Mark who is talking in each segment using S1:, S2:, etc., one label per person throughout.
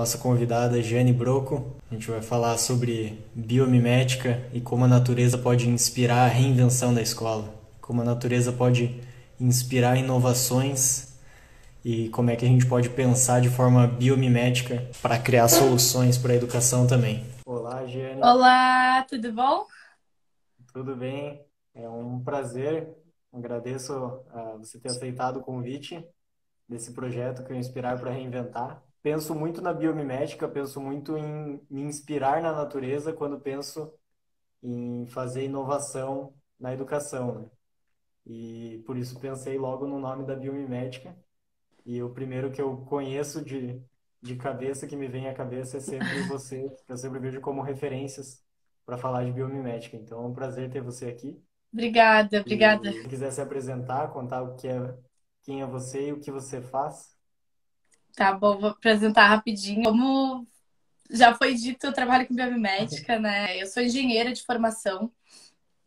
S1: Nossa convidada Jane Broco. A gente vai falar sobre biomimética e como a natureza pode inspirar a reinvenção da escola, como a natureza pode inspirar inovações e como é que a gente pode pensar de forma biomimética para criar soluções para a educação também. Olá, Jane,
S2: Olá, tudo bom?
S1: tudo bem? É um prazer. Agradeço você ter aceitado o convite desse projeto que é o Inspirar para Reinventar. Penso muito na biomimética, penso muito em me inspirar na natureza quando penso em fazer inovação na educação, né? E por isso pensei logo no nome da biomimética. E o primeiro que eu conheço de cabeça, que me vem à cabeça, é sempre você, que eu sempre vejo como referências para falar de biomimética. Então é um prazer ter você aqui.
S2: Obrigada, obrigada.
S1: E se quiser se apresentar, contar o que é, quem é você e o que você faz.
S2: Tá bom, vou apresentar rapidinho. Como já foi dito, eu trabalho com biomimética, né? Eu sou engenheira de formação,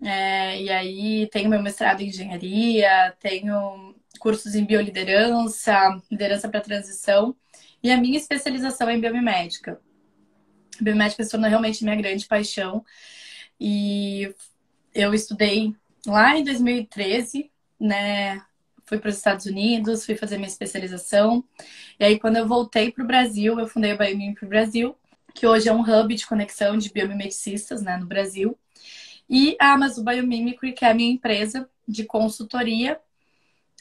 S2: e aí tenho meu mestrado em engenharia, tenho cursos em bioliderança, liderança para transição, e a minha especialização é em biomimética. Biomimética se tornou realmente minha grande paixão, e eu estudei lá em 2013, né? Fui para os Estados Unidos, fui fazer minha especialização. E aí, quando eu voltei para o Brasil, eu fundei a Biomim para o Brasil, que hoje é um hub de conexão de biomimeticistas, né, no Brasil. E a Amazon Biomimicry, que é a minha empresa de consultoria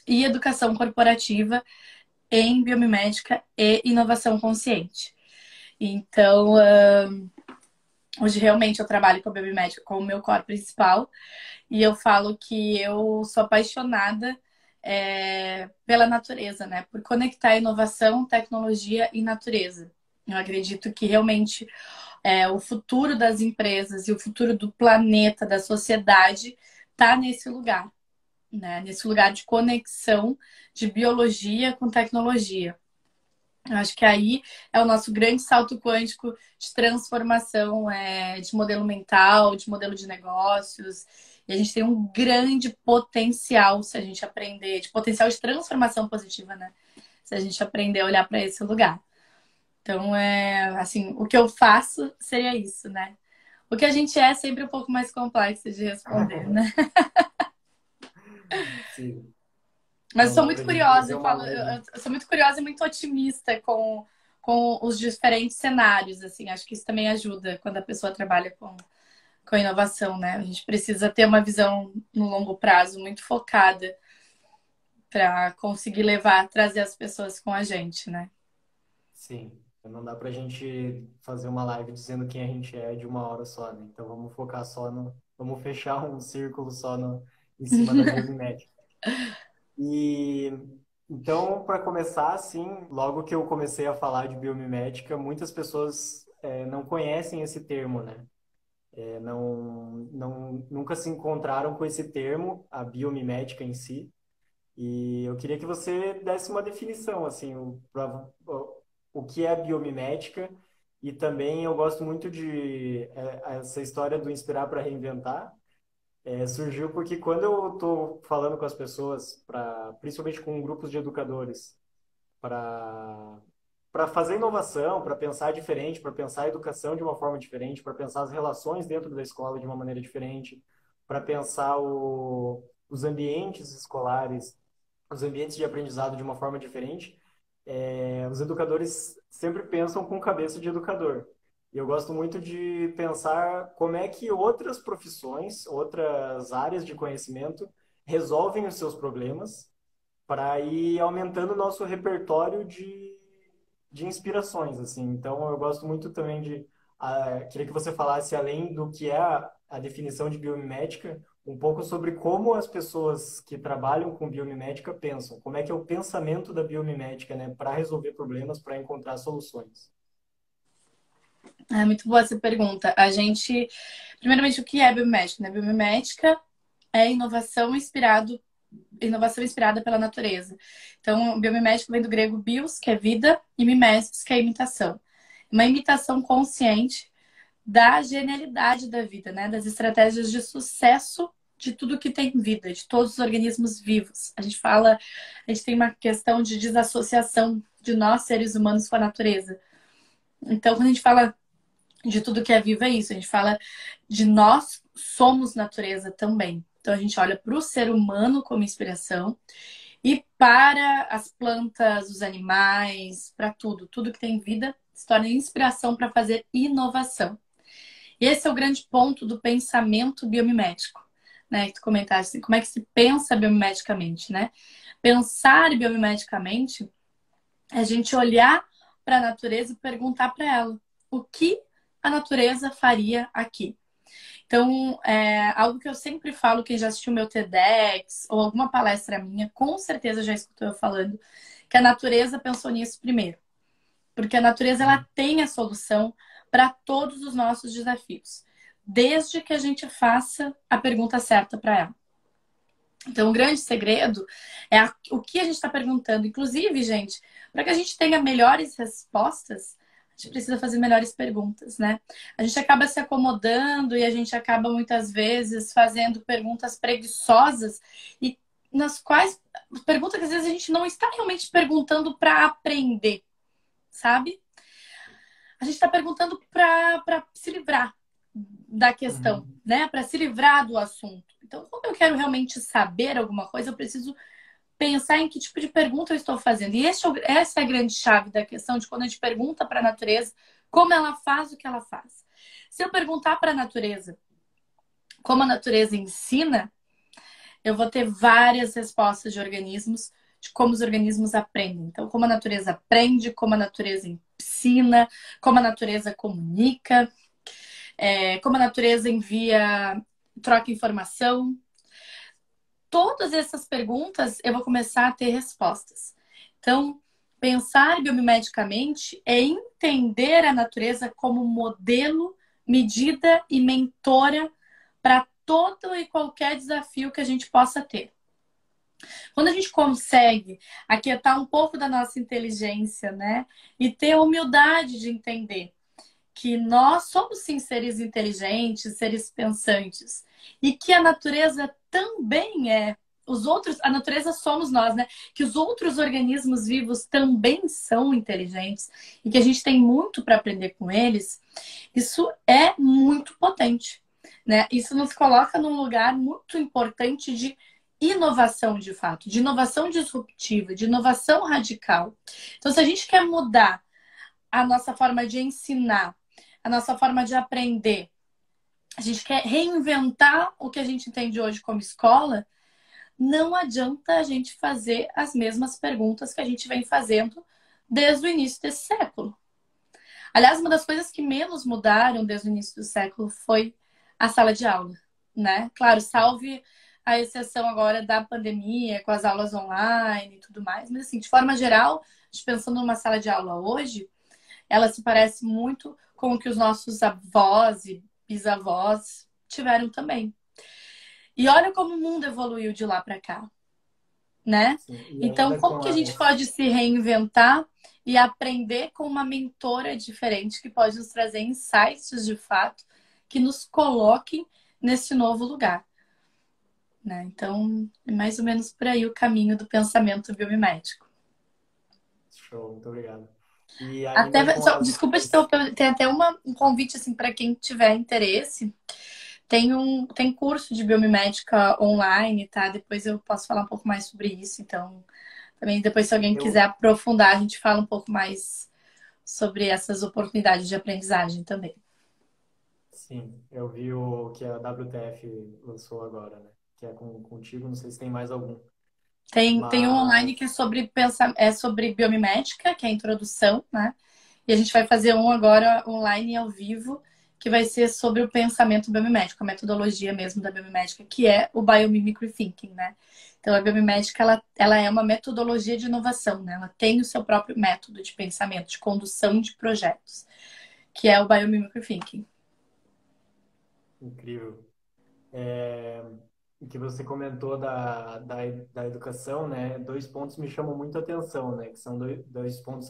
S2: e educação corporativa em biomimética e inovação consciente. Então, hoje realmente eu trabalho com a biomimética como meu core principal. E eu falo que eu sou apaixonada pela natureza, né? Por conectar inovação, tecnologia e natureza. Eu acredito que realmente o futuro das empresas e o futuro do planeta, da sociedade, está nesse lugar, né? Nesse lugar de conexão de biologia com tecnologia. Eu acho que aí é o nosso grande salto quântico de transformação de modelo mental, de modelo de negócios. E a gente tem um grande potencial se a gente aprender, de potencial de transformação positiva, né? Se a gente aprender a olhar para esse lugar. Então, assim, o que eu faço seria isso, né? O que a gente é sempre um pouco mais complexo de responder, né?
S1: Sim,
S2: Mas eu
S1: não
S2: sou
S1: dá para
S2: muito
S1: a gente fazer
S2: curiosa,
S1: uma live.
S2: eu sou muito curiosa e muito otimista com os diferentes cenários, assim. Acho que isso também ajuda quando a pessoa trabalha com inovação, né? A gente precisa ter uma visão no longo prazo muito focada para conseguir levar, trazer as pessoas com a gente, né?
S1: Sim, não dá para a gente fazer uma live dizendo quem a gente é de uma hora só, né? Então vamos focar só no, vamos fechar um círculo só no, em cima da biomimética. E então, para começar, assim, logo que eu comecei a falar de biomimética, muitas pessoas não conhecem esse termo, né? Nunca se encontraram com esse termo, a biomimética em si. E eu queria que você desse uma definição, assim, o que é biomimética. E também eu gosto muito de essa história do inspirar para reinventar. Surgiu porque quando eu estou falando com as pessoas, principalmente com grupos de educadores, para fazer inovação, para pensar diferente, para pensar a educação de uma forma diferente, para pensar as relações dentro da escola de uma maneira diferente, para pensar os ambientes escolares, os ambientes de aprendizado de uma forma diferente, os educadores sempre pensam com cabeça de educador. E eu gosto muito de pensar como é que outras profissões, outras áreas de conhecimento resolvem os seus problemas para ir aumentando o nosso repertório de inspirações, assim. Então, eu gosto muito também queria que você falasse, além do que é a definição de biomimética, um pouco sobre como as pessoas que trabalham com biomimética pensam, como é que é o pensamento da biomimética, né, para resolver problemas, para encontrar soluções.
S2: É muito boa essa pergunta. Primeiramente, o que é biomimética, né? Biomimética é inovação inspirada pela natureza. Então, biomimética vem do grego bios, que é vida, e mimesis, que é imitação. Uma imitação consciente da genialidade da vida, né? Das estratégias de sucesso de tudo que tem vida, de todos os organismos vivos. A gente tem uma questão de desassociação de nós, seres humanos, com a natureza. Então, quando a gente fala de tudo que é vivo, é isso. A gente fala de nós somos natureza também. Então, a gente olha para o ser humano como inspiração e para as plantas, os animais, para tudo. Tudo que tem vida se torna inspiração para fazer inovação. E esse é o grande ponto do pensamento biomimético, né? Que tu comentaste, assim, como é que se pensa biomimedicamente, né? Pensar biomimedicamente é a gente olhar para a natureza e perguntar para ela o que a natureza faria aqui. Então, algo que eu sempre falo, quem já assistiu meu TEDx ou alguma palestra minha, com certeza já escutou eu falando, que a natureza pensou nisso primeiro. Porque a natureza ela tem a solução para todos os nossos desafios, desde que a gente faça a pergunta certa para ela. Então, o grande segredo é o que a gente está perguntando. Inclusive, gente, para que a gente tenha melhores respostas, a gente precisa fazer melhores perguntas, né? A gente acaba se acomodando e a gente acaba muitas vezes fazendo perguntas preguiçosas e nas quais perguntas que às vezes a gente não está realmente perguntando para aprender, sabe? A gente está perguntando para se livrar da questão,
S1: Uhum.
S2: né? Para se livrar do assunto. Então, quando eu quero realmente saber alguma coisa, eu preciso pensar em que tipo de pergunta eu estou fazendo. E essa é a grande chave da questão de quando a gente pergunta para a natureza como ela faz o que ela faz. Se eu perguntar para a natureza como a natureza ensina, eu vou ter várias respostas de organismos, de como os organismos aprendem. Então, como a natureza aprende, como a natureza ensina, como a natureza comunica, como a natureza envia, troca informação. Todas essas perguntas eu vou começar a ter respostas. Então, pensar biomedicamente é entender a natureza como modelo, medida e mentora para todo e qualquer desafio que a gente possa ter. Quando a gente consegue aquietar um pouco da nossa inteligência, né, e ter a humildade de entender que nós somos sim seres inteligentes, seres pensantes, e que a natureza também é. Os outros, a natureza somos nós, né? Que os outros organismos vivos também são inteligentes e que a gente tem muito para aprender com eles. Isso é muito potente, né? Isso nos coloca num lugar muito importante de inovação, de fato, de inovação disruptiva, de inovação radical. Então, se a gente quer mudar a nossa forma de ensinar, a nossa forma de aprender, a gente quer reinventar o que a gente entende hoje como escola, não adianta a gente fazer as mesmas perguntas que a gente vem fazendo desde o início desse século. Aliás, uma das coisas que menos mudaram desde o início do século foi a sala de aula, né? Claro, salve a exceção agora da pandemia, com as aulas online e tudo mais, mas assim, de forma geral, pensando numa sala de aula hoje, ela se parece muito com o que os nossos avós e bisavós tiveram também. E olha como o mundo evoluiu de lá para cá, né?
S1: Sim. E
S2: Então,
S1: ainda
S2: como
S1: com
S2: que a gente
S1: as.
S2: pode se reinventar e aprender com uma mentora diferente que pode nos trazer insights de fato que nos coloquem nesse novo lugar, né? Então, é mais ou menos por aí o caminho do pensamento biomimético.
S1: Show, muito obrigado. E ainda
S2: Até,
S1: com
S2: desculpa te
S1: as.
S2: interromper, tem até um convite assim para quem tiver interesse. Tem curso de biomimética online, tá? Depois eu posso falar um pouco mais sobre isso. Então, também depois, se alguém quiser
S1: Eu,
S2: aprofundar, a gente fala um pouco mais sobre essas oportunidades de aprendizagem também.
S1: sim, eu vi o que a WTF lançou agora, né? Que é contigo, não sei se tem mais algum.
S2: Tem um online que é
S1: Mas
S2: sobre é sobre biomimética, que é a introdução, né? E a gente vai fazer um agora online ao vivo, que vai ser sobre o pensamento biomimético, a metodologia mesmo da biomimética, que é o biomimicry thinking, né? Então a biomimética ela é uma metodologia de inovação, né? Ela tem o seu próprio método de pensamento, de condução de projetos, que é o biomimicry thinking.
S1: incrível. É, o que você comentou da educação, né? Dois pontos me chamam muito a atenção, né? Que são dois pontos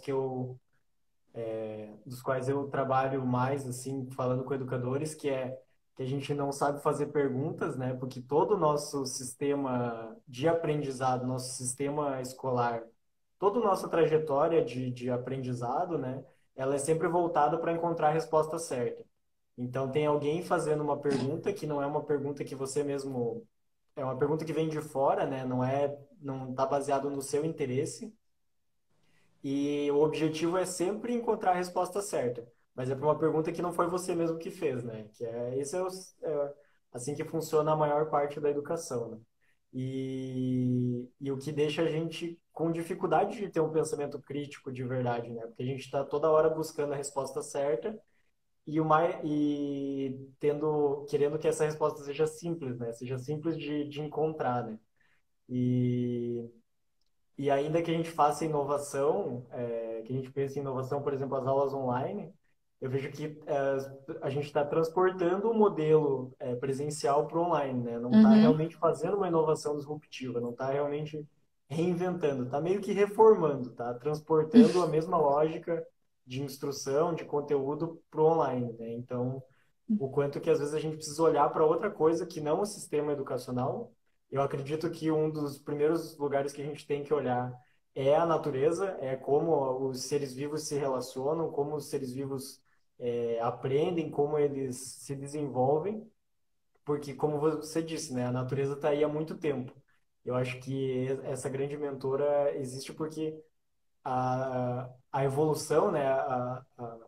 S1: dos quais eu trabalho mais, assim, falando com educadores, que é que a gente não sabe fazer perguntas, né? Porque todo o nosso sistema de aprendizado, nosso sistema escolar, toda a nossa trajetória de aprendizado, né? ela é sempre voltada para encontrar a resposta certa. Então, tem alguém fazendo uma pergunta que não é uma pergunta que você mesmo... É uma pergunta que vem de fora, né? Não está baseado no seu interesse. E o objetivo é sempre encontrar a resposta certa. Mas é para uma pergunta que não foi você mesmo que fez, né? É assim que funciona a maior parte da educação, né? E o que deixa a gente com dificuldade de ter um pensamento crítico de verdade, né? Porque a gente está toda hora buscando a resposta certa e querendo que essa resposta seja simples, né? Seja simples de encontrar, né? E e ainda que a gente faça inovação, que a gente pense em inovação, por exemplo, as aulas online, eu vejo que a gente está transportando o modelo presencial para o online, né? Não está
S2: Uhum.
S1: realmente fazendo uma inovação disruptiva, não está realmente reinventando, está meio que reformando, tá? Transportando a mesma lógica de instrução, de conteúdo para o online, né? Então, o quanto que às vezes a gente precisa olhar para outra coisa que não o sistema educacional. Eu acredito que um dos primeiros lugares que a gente tem que olhar é a natureza, é como os seres vivos se relacionam, como os seres vivos aprendem, como eles se desenvolvem, porque, como você disse, né, a natureza está aí há muito tempo. Eu acho que essa grande mentora existe porque a evolução, né, a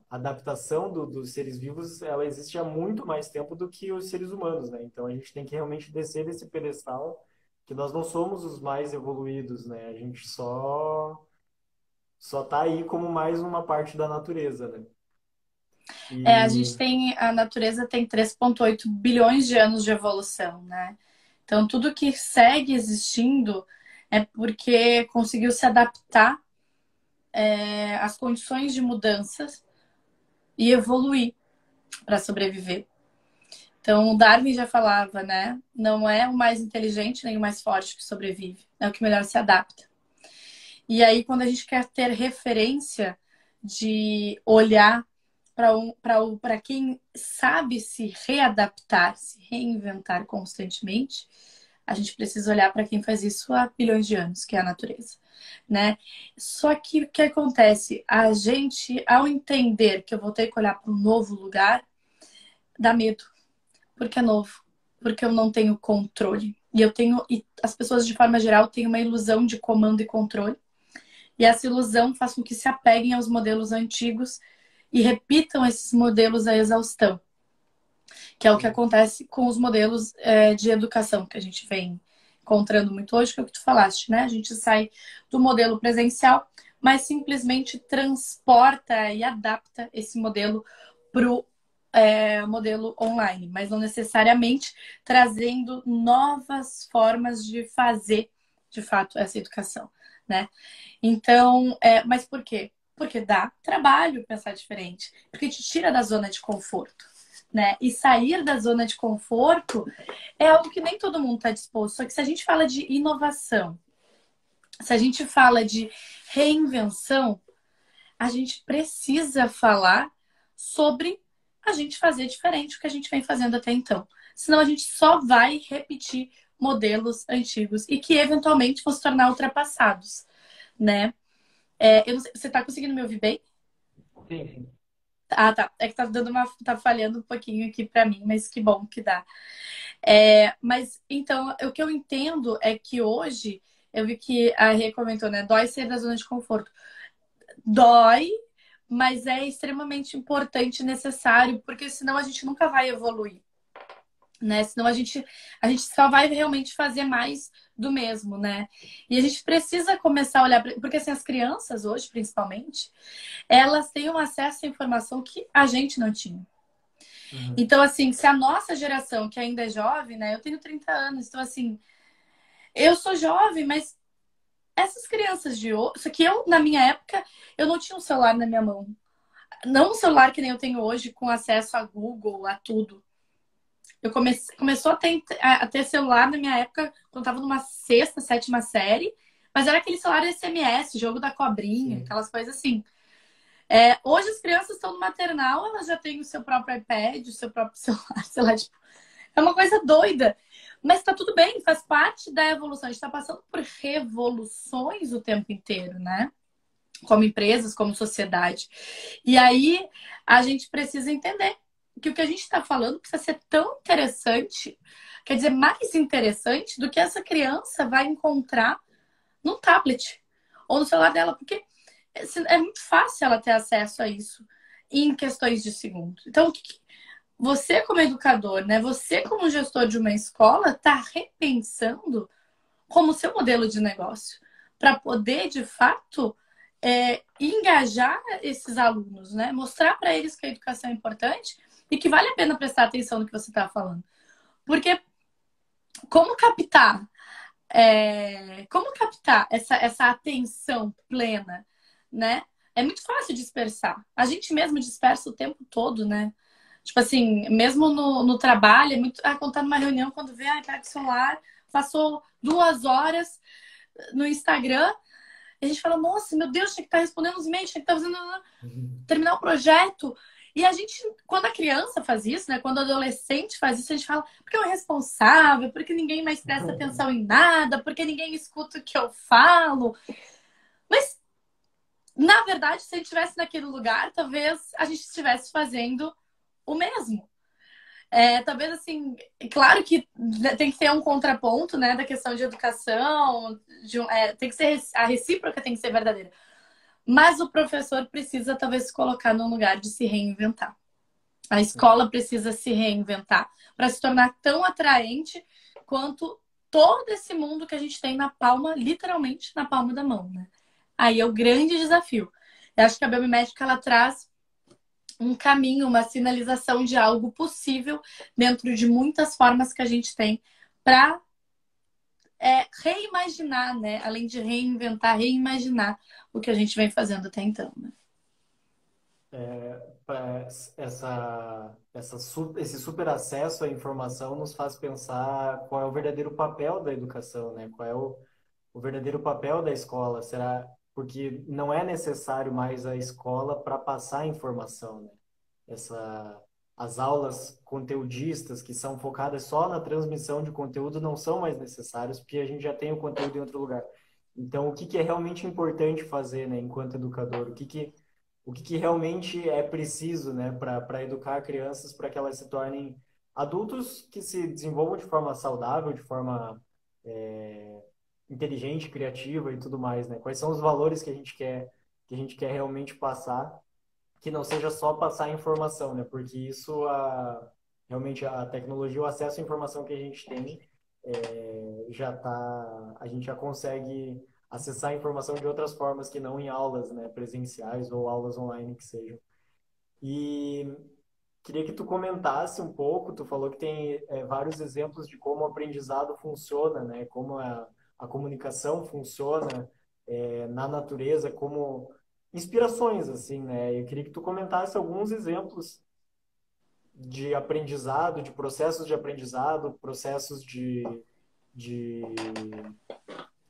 S1: adaptação dos seres vivos, ela existe há muito mais tempo do que os seres humanos, né? Então a gente tem que realmente descer desse pedestal, que nós não somos os mais evoluídos, né? A gente só tá aí como mais uma parte da natureza, né?
S2: A gente
S1: E
S2: tem, a natureza tem 3,8 bilhões de anos de evolução, né? Então, tudo que segue existindo é porque conseguiu se adaptar às condições de mudanças e evoluir para sobreviver. Então, o Darwin já falava, né? Não é o mais inteligente nem o mais forte que sobrevive, é o que melhor se adapta. E aí, quando a gente quer ter referência de olhar para quem sabe se readaptar, se reinventar constantemente, a gente precisa olhar para quem faz isso há bilhões de anos, que é a natureza, né? Só que o que acontece? A gente, ao entender que eu vou ter que olhar para um novo lugar, dá medo, porque é novo, porque eu não tenho controle. E as pessoas de forma geral têm uma ilusão de comando e controle. E essa ilusão faz com que se apeguem aos modelos antigos e repitam esses modelos à exaustão, que é o que
S1: sim,
S2: acontece com os modelos de educação que a gente vem encontrando muito hoje, que é o que tu falaste, né? A gente sai do modelo presencial, mas simplesmente transporta e adapta esse modelo para o modelo online, mas não necessariamente trazendo novas formas de fazer, de fato, essa educação, né? Então, mas por quê? Porque dá trabalho pensar diferente, porque te tira da zona de conforto, né? E sair da zona de conforto é algo que nem todo mundo está disposto. Só que se a gente fala de inovação, se a gente fala de reinvenção, a gente precisa falar sobre a gente fazer diferente do que a gente vem fazendo até então. Senão a gente só vai repetir modelos antigos e que eventualmente vão se tornar ultrapassados, né? Eu não sei, você tá conseguindo me ouvir bem?
S1: sim, sim.
S2: Ah, tá. É que tá falhando um pouquinho aqui pra mim, mas que bom que dá. Mas então, o que eu entendo é que hoje, eu vi que a Rê comentou, né? Dói sair da zona de conforto. Dói, mas é extremamente importante e necessário, porque senão a gente nunca vai evoluir, né? Senão a gente só vai realmente fazer mais do mesmo, né? E a gente precisa começar a olhar, porque assim, as crianças hoje, principalmente, elas têm um acesso à informação que a gente não tinha.
S1: Uhum.
S2: Então, assim, se a nossa geração, que ainda é jovem, né? Eu tenho 30 anos, então, assim, eu sou jovem, mas essas crianças de hoje. Só que eu, na minha época, eu não tinha um celular na minha mão. Não um celular que nem eu tenho hoje, com acesso a Google, a tudo. Começou a ter celular na minha época, quando eu tava numa sexta, sétima série, mas era aquele celular SMS, jogo da cobrinha,
S1: Sim.
S2: aquelas coisas assim. Hoje as crianças estão no maternal, elas já têm o seu próprio iPad, o seu próprio celular, sei lá, tipo, é uma coisa doida. Mas tá tudo bem, faz parte da evolução. A gente tá passando por revoluções o tempo inteiro, né? como empresas, como sociedade. E aí a gente precisa entender que o que a gente está falando precisa ser tão interessante, quer dizer, mais interessante do que essa criança vai encontrar no tablet ou no celular dela, porque é muito fácil ela ter acesso a isso em questões de segundos. Então, você como educador, né? Você como gestor de uma escola, está repensando como seu modelo de negócio para poder, de fato, engajar esses alunos, né? Mostrar para eles que a educação é importante e que vale a pena prestar atenção no que você está falando. Porque como captar, essa atenção plena, né? É muito fácil dispersar. A gente mesmo dispersa o tempo todo, né? Tipo assim, mesmo no trabalho, é muito. Quando tá numa reunião, quando vê, pega o celular, passou 2 horas no Instagram, e a gente fala, nossa, meu Deus, tinha que estar respondendo os e-mails, tinha que estar fazendo. Terminar o projeto. E a gente, quando a criança faz isso, né? Quando o adolescente faz isso, a gente fala, porque é um irresponsável, porque ninguém mais presta atenção em nada, porque ninguém escuta o que eu falo. Mas, na verdade, se a gente estivesse naquele lugar, talvez a gente estivesse fazendo o mesmo. Talvez assim, claro que tem que ter um contraponto, né, da questão de educação, tem que ser a recíproca tem que ser verdadeira. Mas o professor precisa talvez se colocar no lugar de se reinventar. A escola precisa se reinventar para se tornar tão atraente quanto todo esse mundo que a gente tem na palma, literalmente na palma da mão, né? Aí é o grande desafio. Eu acho que a biomimética ela traz um caminho, uma sinalização de algo possível dentro de muitas formas que a gente tem para reimaginar, né? Além de reinventar, reimaginar o que a gente vem fazendo até então, né?
S1: Esse super acesso à informação nos faz pensar qual é o verdadeiro papel da educação, né? Qual é o verdadeiro papel da escola? Será porque não é necessário mais a escola para passar a informação, né? As aulas conteudistas que são focadas só na transmissão de conteúdo não são mais necessárias porque a gente já tem o conteúdo em outro lugar. Então, o que que é realmente importante fazer, né, enquanto educador? O que que realmente é preciso, né, para educar crianças para que elas se tornem adultos que se desenvolvam de forma saudável, de forma inteligente, criativa e tudo mais, né? Quais são os valores que a gente quer realmente passar, que não seja só passar informação, né? Porque isso realmente a tecnologia, o acesso à informação que a gente tem a gente já consegue acessar a informação de outras formas que não em aulas, né, presenciais ou aulas online que sejam. E queria que tu comentasse um pouco, tu falou que tem vários exemplos de como o aprendizado funciona, né, como a comunicação funciona na natureza, como inspirações, assim, né? Eu queria que tu comentasse alguns exemplos de aprendizado, de processos de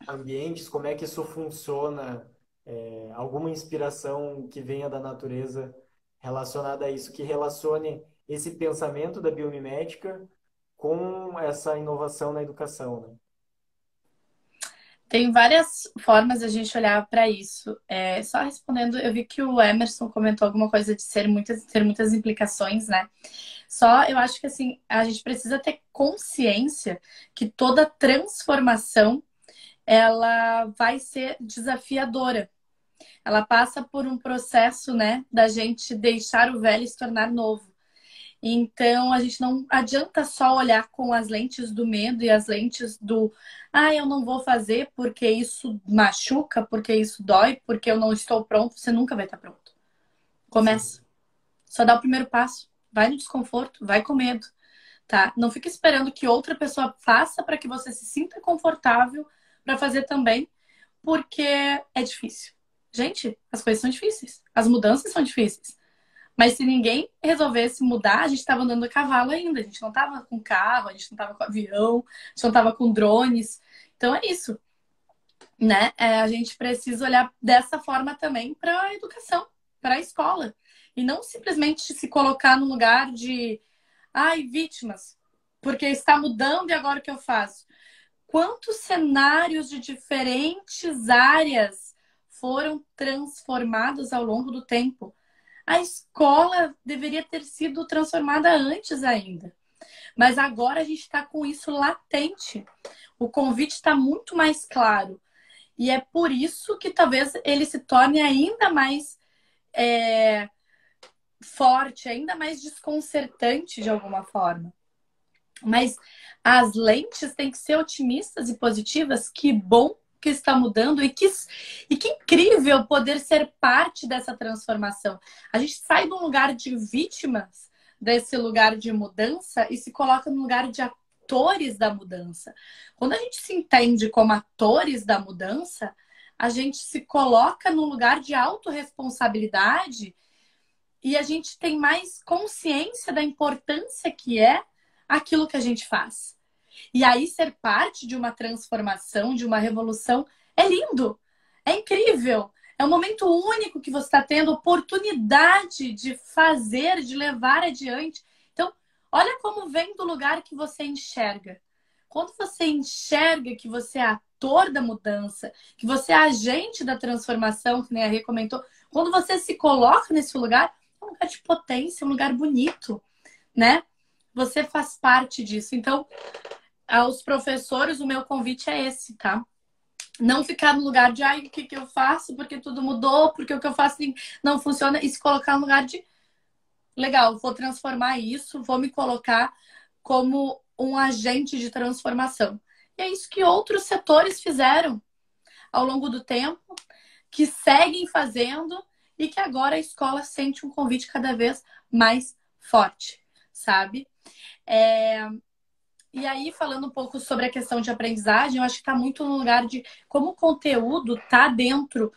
S1: ambientes, como é que isso funciona, alguma inspiração que venha da natureza relacionada a isso, que relacione esse pensamento da biomimética com essa inovação na educação, né?
S2: Tem várias formas de a gente olhar para isso. Só respondendo, eu vi que o Emerson comentou alguma coisa de ter muitas implicações, né? Só eu acho que assim, a gente precisa ter consciência que toda transformação ela vai ser desafiadora. Ela passa por um processo, né, da gente deixar o velho se tornar novo. Então, a gente não adianta só olhar com as lentes do medo e as lentes do eu não vou fazer porque isso machuca, porque isso dói, porque eu não estou pronto. Você nunca vai estar pronto.
S1: Sim.
S2: Começa. Só dá o primeiro passo. Vai no desconforto, vai com medo, tá? Não fica esperando que outra pessoa faça para que você se sinta confortável para fazer também, porque é difícil. Gente, as coisas são difíceis. As mudanças são difíceis. Mas se ninguém resolvesse mudar, a gente estava andando a cavalo ainda. A gente não estava com carro, a gente não estava com avião, a gente não estava com drones. Então é isso, né? A gente precisa olhar dessa forma também para a educação, para a escola. E não simplesmente se colocar no lugar de, vítimas, porque está mudando e agora o que eu faço? Quantos cenários de diferentes áreas foram transformadas ao longo do tempo. A escola deveria ter sido transformada antes ainda. Mas agora a gente está com isso latente. O convite está muito mais claro. E é por isso que talvez ele se torne ainda mais forte, ainda mais desconcertante de alguma forma. Mas as lentes têm que ser otimistas e positivas. Que bom que está mudando e que incrível poder ser parte dessa transformação. A gente sai de um lugar de vítimas, desse lugar de mudança, e se coloca no lugar de atores da mudança. Quando a gente se entende como atores da mudança, a gente se coloca no lugar de autorresponsabilidade e a gente tem mais consciência da importância que é aquilo que a gente faz. E aí ser parte de uma transformação, de uma revolução, é lindo, é incrível. É um momento único que você está tendo oportunidade de fazer, de levar adiante. Então, olha como vem do lugar que você enxerga. Quando você enxerga que você é ator da mudança, que você é agente da transformação, que nem a Rê comentou, quando você se coloca nesse lugar, é um lugar de potência, um lugar bonito, né? Você faz parte disso. Então, aos professores, o meu convite é esse, tá? Não ficar no lugar de, ai, o que eu faço? Porque tudo mudou, porque o que eu faço não funciona. E se colocar no lugar de, legal, vou transformar isso, vou me colocar como um agente de transformação. E é isso que outros setores fizeram ao longo do tempo, que seguem fazendo e que agora a escola sente um convite cada vez mais forte, sabe? E aí, falando um pouco sobre a questão de aprendizagem, eu acho que está muito no lugar de como o conteúdo está dentro,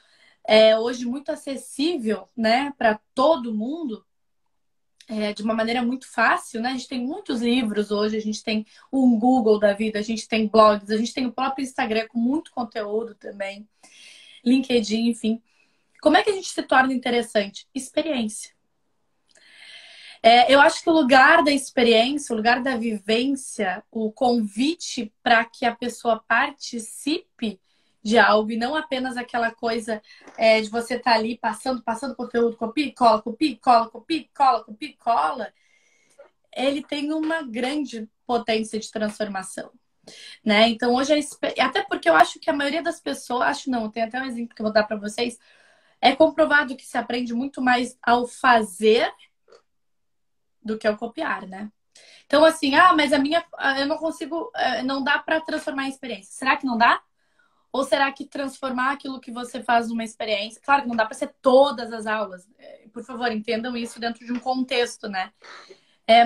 S2: hoje muito acessível, né, para todo mundo, de uma maneira muito fácil, né? A gente tem muitos livros hoje, a gente tem um Google da vida, a gente tem blogs, a gente tem o próprio Instagram com muito conteúdo também, LinkedIn, enfim. Como é que a gente se torna interessante? Experiência. Eu acho que o lugar da experiência, o lugar da vivência, o convite para que a pessoa participe de algo e não apenas aquela coisa de você estar ali passando conteúdo, copia, cola, copia, cola, copia, cola, copia, cola, ele tem uma grande potência de transformação, né? Então hoje até porque eu acho que a maioria das pessoas, acho não, tem até um exemplo que eu vou dar para vocês, é comprovado que se aprende muito mais ao fazer do que ao copiar, né? Então, assim, mas eu não consigo, não dá para transformar em experiência. Será que não dá? Ou será que transformar aquilo que você faz numa experiência? Claro que não dá para ser todas as aulas. Por favor, entendam isso dentro de um contexto, né?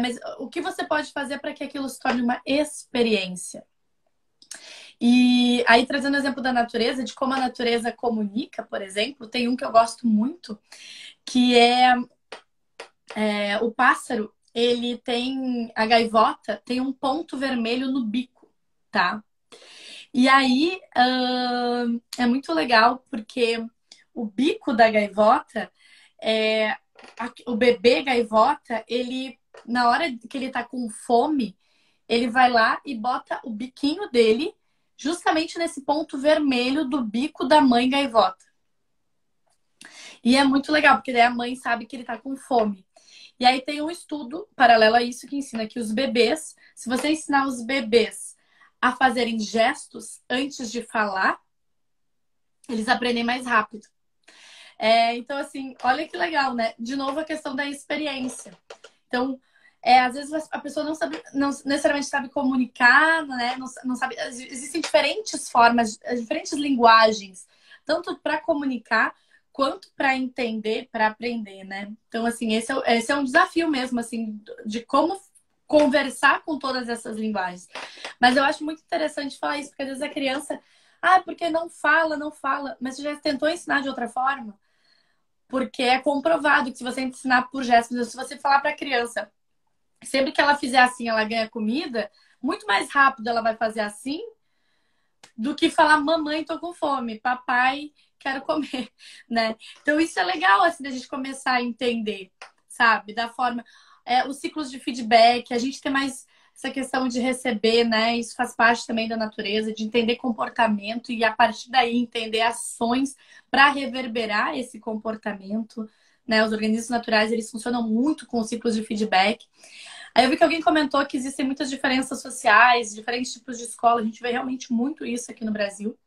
S2: Mas o que você pode fazer para que aquilo se torne uma experiência? E aí, trazendo o exemplo da natureza, de como a natureza comunica, por exemplo, tem um que eu gosto muito, que é o pássaro. Ele tem, a gaivota tem um ponto vermelho no bico, tá? E aí é muito legal porque o bico da gaivota, o bebê gaivota, ele, na hora que ele tá com fome, ele vai lá e bota o biquinho dele justamente nesse ponto vermelho do bico da mãe gaivota. E é muito legal, porque daí a mãe sabe que ele tá com fome. E aí tem um estudo paralelo a isso que ensina que os bebês, se você ensinar os bebês a fazerem gestos antes de falar, eles aprendem mais rápido. Então, assim, olha que legal, né? De novo, a questão da experiência. Então, às vezes a pessoa não necessariamente sabe comunicar, né? Não sabe. Existem diferentes formas, diferentes linguagens, tanto para comunicar quanto para entender, para aprender, né? Então, assim, esse é um desafio mesmo, assim, de como conversar com todas essas linguagens. Mas eu acho muito interessante falar isso, porque às vezes a criança, porque não fala, não fala. Mas você já tentou ensinar de outra forma? Porque é comprovado que se você ensinar por gestos, se você falar para a criança, sempre que ela fizer assim, ela ganha comida, muito mais rápido ela vai fazer assim do que falar, mamãe, tô com fome, papai, quero comer, né? Então isso é legal, assim, da gente começar a entender, sabe? Da forma, os ciclos de feedback, a gente ter mais essa questão de receber, né? Isso faz parte também da natureza, de entender comportamento e a partir daí entender ações para reverberar esse comportamento, né? Os organismos naturais, eles funcionam muito com ciclos de feedback. Aí eu vi que alguém comentou que existem muitas diferenças sociais, diferentes tipos de escola. A gente vê realmente muito isso aqui no Brasil,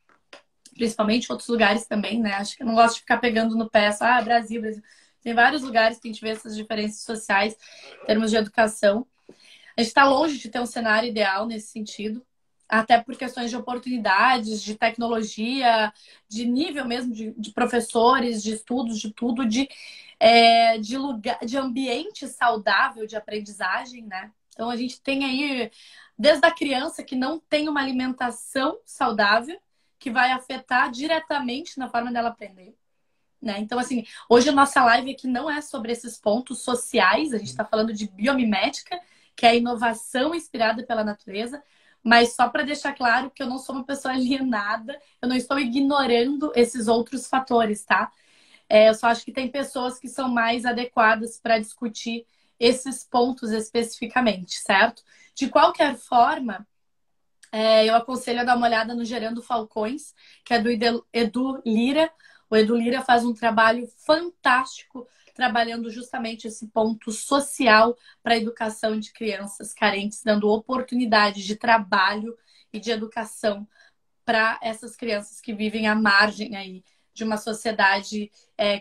S2: principalmente em outros lugares também, né? Acho que eu não gosto de ficar pegando no pé, só, Brasil, Brasil. Tem vários lugares que a gente vê essas diferenças sociais em termos de educação. A gente está longe de ter um cenário ideal nesse sentido, até por questões de oportunidades, de tecnologia, de nível mesmo de professores, de estudos, de tudo, de lugar, de ambiente saudável de aprendizagem, né? Então a gente tem aí, desde a criança que não tem uma alimentação saudável, que vai afetar diretamente na forma dela aprender. Né? Então, assim, hoje a nossa live aqui não é sobre esses pontos sociais, a gente está falando de biomimética, que é a inovação inspirada pela natureza, mas só para deixar claro que eu não sou uma pessoa alienada, eu não estou ignorando esses outros fatores, tá? Eu só acho que tem pessoas que são mais adequadas para discutir esses pontos especificamente, certo? De qualquer forma, eu aconselho a dar uma olhada no Gerando Falcões, que é do Edu Lira. O Edu Lira faz um trabalho fantástico trabalhando justamente esse ponto social para a educação de crianças carentes, dando oportunidade de trabalho e de educação para essas crianças que vivem à margem aí de uma sociedade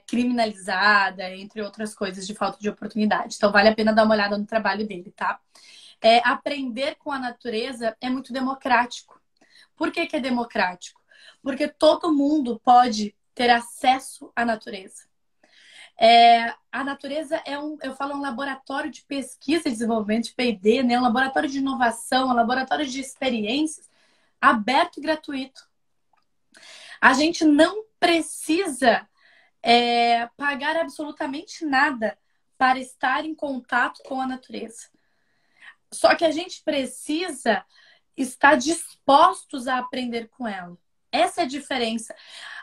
S2: criminalizada, entre outras coisas, de falta de oportunidade. Então, vale a pena dar uma olhada no trabalho dele, tá? Aprender com a natureza é muito democrático. Por que que é democrático? Porque todo mundo pode ter acesso à natureza. A natureza eu falo, um laboratório de pesquisa e desenvolvimento, de P&D, né? Um laboratório de inovação, um laboratório de experiências, aberto e gratuito. A gente não precisa pagar absolutamente nada para estar em contato com a natureza. Só que a gente precisa estar dispostos a aprender com ela. Essa é a diferença.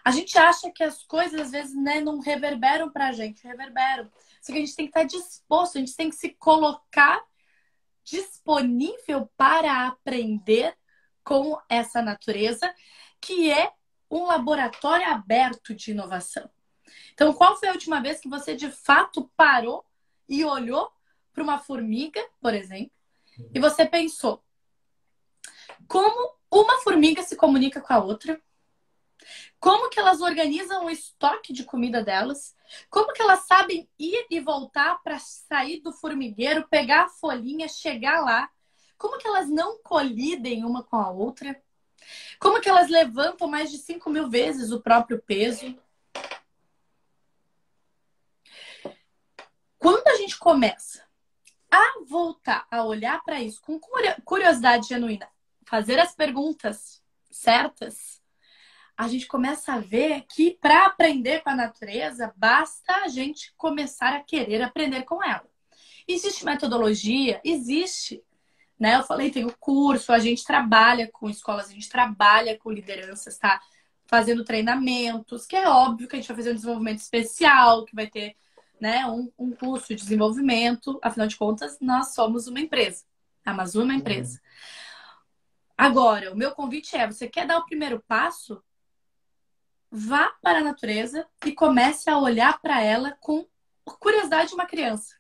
S2: A gente acha que as coisas, às vezes, né, não reverberam para a gente, reverberam. Só que a gente tem que estar disposto, a gente tem que se colocar disponível para aprender com essa natureza, que é um laboratório aberto de inovação. Então, qual foi a última vez que você, de fato, parou e olhou para uma formiga, por exemplo, e você pensou: como uma formiga se comunica com a outra? Como que elas organizam o estoque de comida delas? Como que elas sabem ir e voltar para sair do formigueiro, pegar a folhinha, chegar lá? Como que elas não colidem uma com a outra? Como que elas levantam mais de 5.000 vezes o próprio peso? Quando a gente começa a voltar a olhar para isso com curiosidade genuína, fazer as perguntas certas, a gente começa a ver que para aprender com a natureza, basta a gente começar a querer aprender com ela. Existe metodologia? Existe. Né? Eu falei, tem o curso, a gente trabalha com escolas, a gente trabalha com lideranças, tá? Fazendo treinamentos, que é óbvio que a gente vai fazer um desenvolvimento especial, que vai ter, né, um curso de desenvolvimento. Afinal de contas, nós somos uma empresa. A Amazon é uma empresa. Agora, o meu convite é: você quer dar o primeiro passo? Vá para a natureza e comece a olhar para ela com curiosidade de uma criança.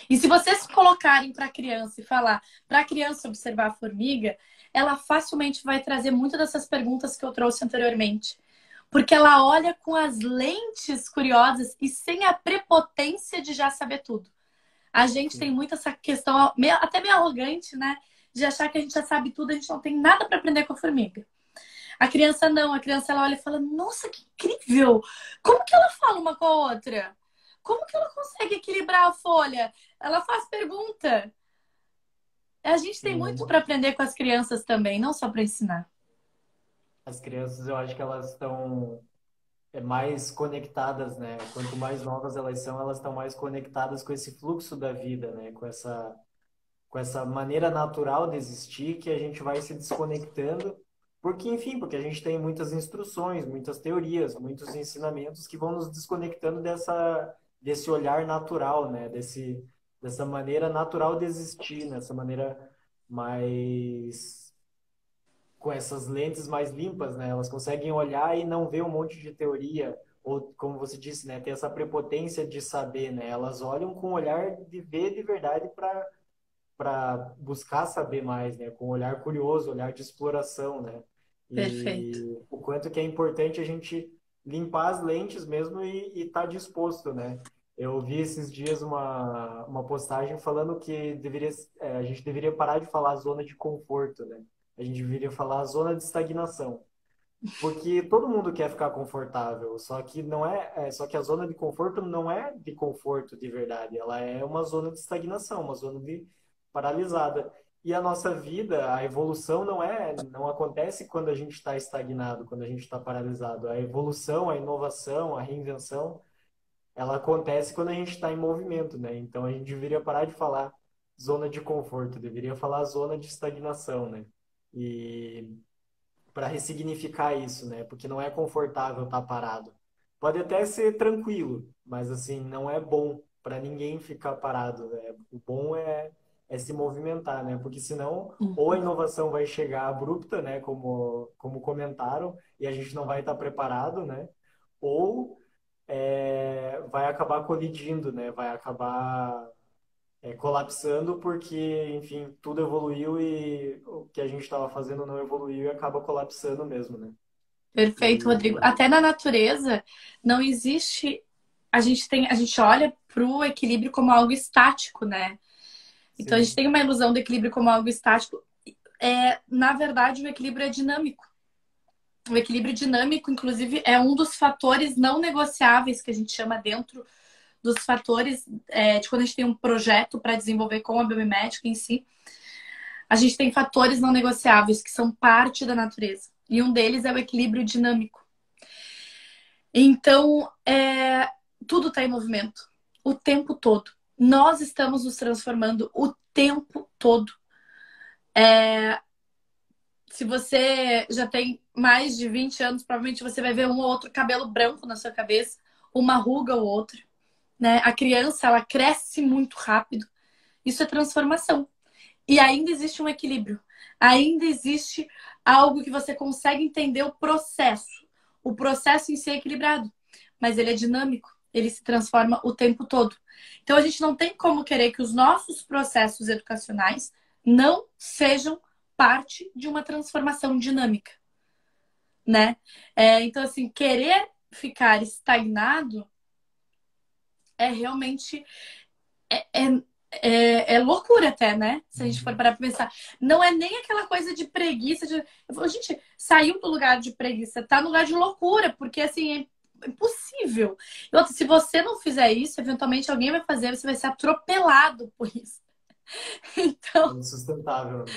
S2: E se vocês colocarem para a criança e falar para a criança observar a formiga, ela facilmente vai trazer muitas dessas perguntas que eu trouxe anteriormente. Porque ela olha com as lentes curiosas e sem a prepotência de já saber tudo. A gente tem muito essa questão, até meio arrogante, né? De achar que a gente já sabe tudo, a gente não tem nada para aprender com a formiga. A criança não, a criança ela olha e fala: nossa, que incrível! Como que ela fala uma com a outra? Como que ela consegue equilibrar a folha? Ela faz pergunta. A gente tem muito para aprender com as crianças também, não só para ensinar.
S1: As crianças, eu acho que elas estão mais conectadas, né? Quanto mais novas elas estão mais conectadas com esse fluxo da vida, né? Com essa maneira natural de existir que a gente vai se desconectando, porque, enfim, porque a gente tem muitas instruções, muitas teorias, muitos ensinamentos que vão nos desconectando desse olhar natural, né? dessa maneira natural de existir, nessa maneira mais com essas lentes mais limpas, né? Elas conseguem olhar e não ver um monte de teoria, ou como você disse, né? Ter essa prepotência de saber, né? Elas olham com um olhar de ver de verdade para buscar saber mais, né? Com um olhar curioso, olhar de exploração, né?
S2: Perfeito.
S1: E o quanto que é importante a gente limpar as lentes mesmo e estar tá disposto, né? Eu vi esses dias uma postagem falando que a gente deveria parar de falar zona de conforto, né? A gente deveria falar zona de estagnação. Porque todo mundo quer ficar confortável, só que não só que a zona de conforto não é de conforto de verdade, ela é uma zona de estagnação, uma zona de paralisada. E a nossa vida, a evolução não acontece quando a gente está estagnado, quando a gente está paralisado. A evolução, a inovação, a reinvenção, ela acontece quando a gente está em movimento, né? Então a gente deveria parar de falar zona de conforto, deveria falar zona de estagnação, né? E para ressignificar isso, né? Porque não é confortável estar parado. Pode até ser tranquilo, mas assim, não é bom para ninguém ficar parado, né? O bom é se movimentar, né? Porque senão ou a
S2: Uhum.
S1: inovação vai chegar abrupta, né, como comentaram, e a gente não vai estar preparado, né? Ou vai acabar colidindo, né? Vai acabar colapsando porque, enfim, tudo evoluiu e o que a gente estava fazendo não evoluiu e acaba colapsando mesmo, né?
S2: Perfeito, Rodrigo.
S1: E
S2: Até na natureza não existe. A gente olha para o equilíbrio como algo estático, né? Então a gente
S1: sim,
S2: tem uma ilusão do equilíbrio como algo estático. Na verdade, o equilíbrio é dinâmico. O equilíbrio dinâmico, inclusive, é um dos fatores não negociáveis que a gente chama dentro dos fatores de quando a gente tem um projeto para desenvolver com a biomimética em si. A gente tem fatores não negociáveis que são parte da natureza. E um deles é o equilíbrio dinâmico. Então, tudo está em movimento o tempo todo. Nós estamos nos transformando o tempo todo. Se você já tem mais de 20 anos, provavelmente você vai ver um ou outro cabelo branco na sua cabeça, uma ruga ou outra, né? A criança, ela cresce muito rápido. Isso é transformação. E ainda existe um equilíbrio. Ainda existe algo que você consegue entender o processo. O processo em si é equilibrado, mas ele é dinâmico, ele se transforma o tempo todo. Então a gente não tem como querer que os nossos processos educacionais não sejam parte de uma transformação dinâmica, né? Então, assim, querer ficar estagnado é realmente é, é, é loucura até, né? Se a gente for
S1: uhum,
S2: parar pra pensar. Não é nem aquela coisa de preguiça. Gente, saiu do lugar de preguiça, tá no lugar de loucura, porque assim, é impossível. E outra, se você não fizer isso, eventualmente alguém vai fazer, você vai ser atropelado por isso.
S1: é
S2: Então,
S1: insustentável, né?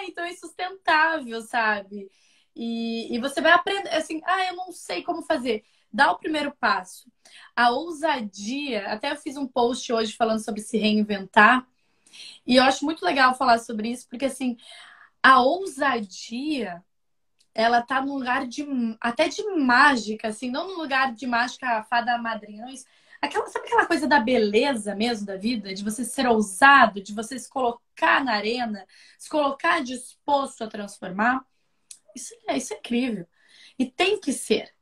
S2: então é insustentável, sabe? E você vai aprender assim, eu não sei como fazer. Dá o primeiro passo. A ousadia, até eu fiz um post hoje falando sobre se reinventar, e eu acho muito legal falar sobre isso, porque assim, a ousadia, ela tá num lugar de até de mágica, assim, não num lugar de mágica fada madrinha, não isso. Sabe aquela coisa da beleza mesmo da vida, de você ser ousado, de você se colocar na arena, se colocar disposto a transformar? Isso é incrível. E tem que ser,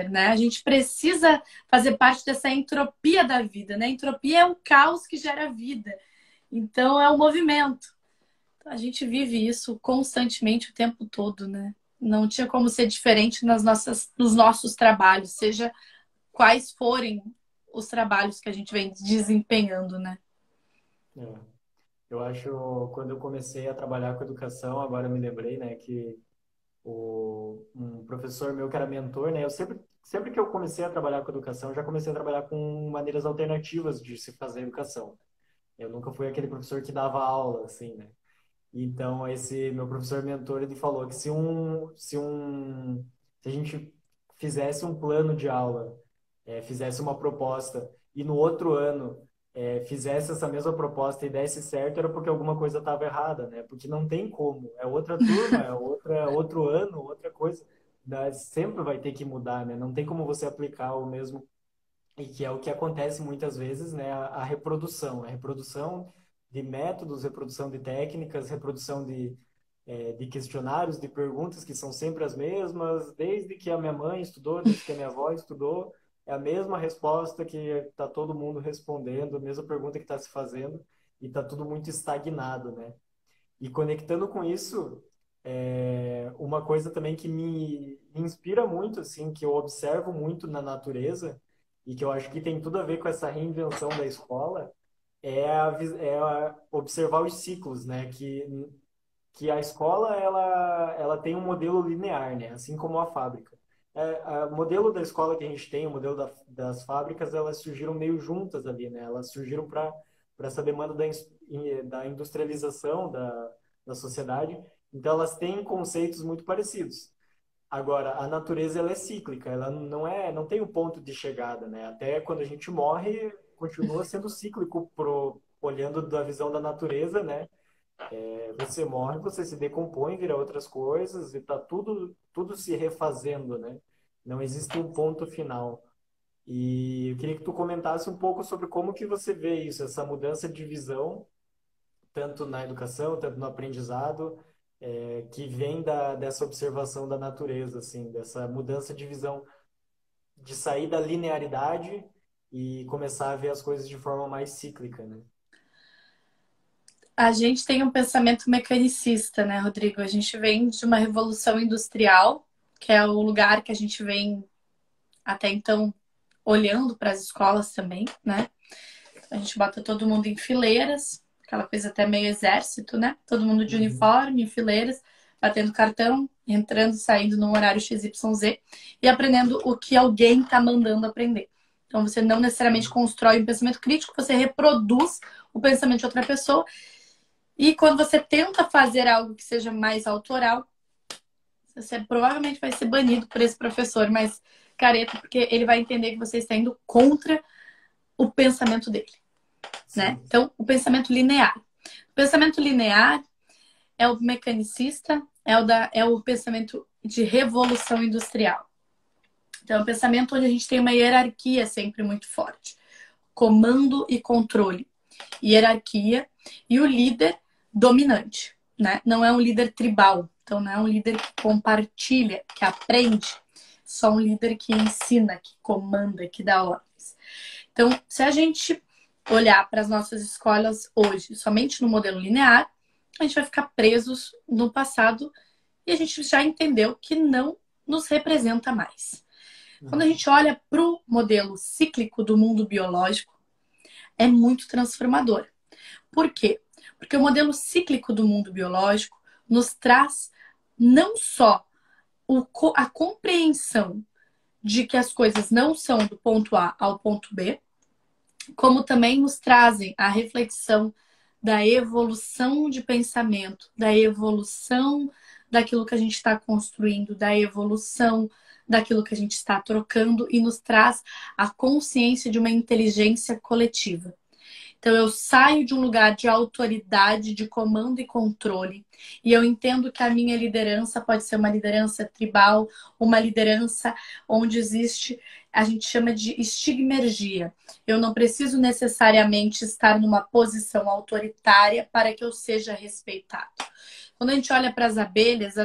S2: né? A gente precisa fazer parte dessa entropia da vida, né? Entropia é o caos que gera vida. Então é o movimento. Então, a gente vive isso constantemente o tempo todo, né? Não tinha como ser diferente nos nossos trabalhos, seja quais forem os trabalhos que a gente vem desempenhando, né?
S1: É. Eu acho, quando eu comecei a trabalhar com educação, agora eu me lembrei, né, que um professor meu que era mentor, né, sempre que eu comecei a trabalhar com educação, eu já comecei a trabalhar com maneiras alternativas de se fazer educação. Eu nunca fui aquele professor que dava aula, assim, né? Então, esse meu professor mentor, ele falou que se a gente fizesse um plano de aula, fizesse uma proposta, e no outro ano fizesse essa mesma proposta e desse certo, era porque alguma coisa estava errada, né? Porque não tem como. É outra turma, outro ano, outra coisa. Sempre vai ter que mudar, né? Não tem como você aplicar e que é o que acontece muitas vezes, né? A reprodução de métodos, reprodução de técnicas, reprodução de questionários, de perguntas que são sempre as mesmas, desde que a minha mãe estudou, desde que a minha avó estudou, é a mesma resposta que está todo mundo respondendo, a mesma pergunta que está se fazendo, e está tudo muito estagnado, né? E conectando com isso, uma coisa também que me inspira muito, assim, que eu observo muito na natureza, e que eu acho que tem tudo a ver com essa reinvenção da escola, observar os ciclos, né? Que a escola ela tem um modelo linear, né? Assim como a fábrica. O modelo da escola que a gente tem, o modelo das fábricas, elas surgiram meio juntas ali, né? Elas surgiram para essa demanda da industrialização da sociedade. Então, elas têm conceitos muito parecidos. Agora, a natureza ela é cíclica, ela não tem um ponto de chegada, né? Até quando a gente morre, continua sendo cíclico olhando da visão da natureza, né? Você morre, você se decompõe, vira outras coisas e tá tudo se refazendo, né? Não existe um ponto final. E eu queria que tu comentasse um pouco sobre como que você vê isso, essa mudança de visão, tanto na educação, tanto no aprendizado, que vem dessa observação da natureza, assim, dessa mudança de visão, de sair da linearidade e começar a ver as coisas de forma mais cíclica, né?
S2: A gente tem um pensamento mecanicista, né, Rodrigo? A gente vem de uma revolução industrial, que é o lugar que a gente vem até então olhando para as escolas também, né? A gente bota todo mundo em fileiras, aquela coisa até meio exército, né? Todo mundo de
S1: Uhum.
S2: uniforme, em fileiras, batendo cartão, entrando e saindo no horário XYZ e aprendendo o que alguém está mandando aprender. Então você não necessariamente constrói um pensamento crítico, você reproduz o pensamento de outra pessoa. E quando você tenta fazer algo que seja mais autoral, você provavelmente vai ser banido por esse professor mais careta, porque ele vai entender que você está indo contra o pensamento dele, né?
S1: Sim.
S2: Então, o pensamento linear. O pensamento linear é o mecanicista, é o pensamento de revolução industrial. Então, é um pensamento onde a gente tem uma hierarquia sempre muito forte. Comando e controle. Hierarquia e o líder dominante, né? Não é um líder tribal. Então, não é um líder que compartilha, que aprende. Só um líder que ensina, que comanda, que dá ordens. Então, se a gente olhar para as nossas escolas hoje somente no modelo linear, a gente vai ficar presos no passado e a gente já entendeu que não nos representa mais. Quando a
S1: Uhum.
S2: gente olha para o modelo cíclico do mundo biológico, é muito transformador. Por quê? Porque o modelo cíclico do mundo biológico nos traz não só a compreensão de que as coisas não são do ponto A ao ponto B, como também nos trazem a reflexão da evolução de pensamento, da evolução daquilo que a gente está construindo, da evolução daquilo que a gente está trocando e nos traz a consciência de uma inteligência coletiva. Então, eu saio de um lugar de autoridade, de comando e controle, e eu entendo que a minha liderança pode ser uma liderança tribal, uma liderança onde existe, a gente chama de estigmergia. Eu não preciso necessariamente estar numa posição autoritária para que eu seja respeitado. Quando a gente olha para as abelhas,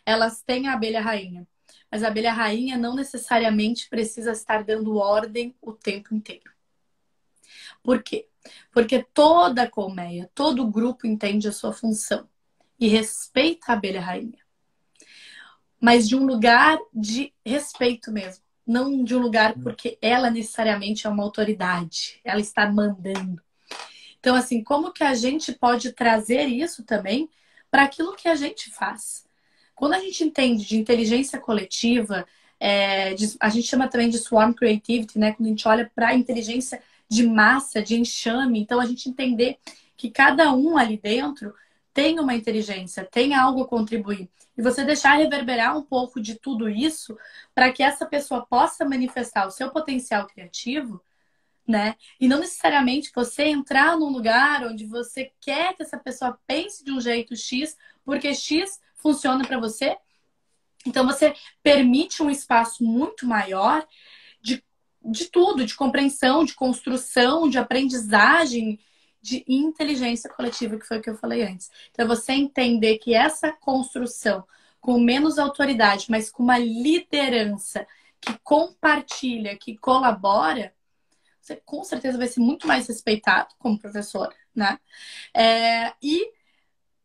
S2: elas têm a abelha rainha. Mas a abelha rainha não necessariamente precisa estar dando ordem o tempo inteiro. Por quê? Porque toda colmeia, todo grupo entende a sua função e respeita a abelha rainha. Mas de um lugar de respeito mesmo. Não de um lugar porque ela necessariamente é uma autoridade. Ela está mandando. Então, assim, como que a gente pode trazer isso também para aquilo que a gente faz? Quando a gente entende de inteligência coletiva, a gente chama também de swarm creativity, né? Quando a gente olha para a inteligência de massa, de enxame, então a gente entender que cada um ali dentro tem uma inteligência, tem algo a contribuir. E você deixar reverberar um pouco de tudo isso para que essa pessoa possa manifestar o seu potencial criativo, né? E não necessariamente você entrar num lugar onde você quer que essa pessoa pense de um jeito X, porque X funciona para você. Então você permite um espaço muito maior de de tudo, de compreensão, de construção, de aprendizagem, de inteligência coletiva, que foi o que eu falei antes. Então, é você entender que essa construção, com menos autoridade, mas com uma liderança que compartilha, que colabora, você com certeza vai ser muito mais respeitado como professor, né? E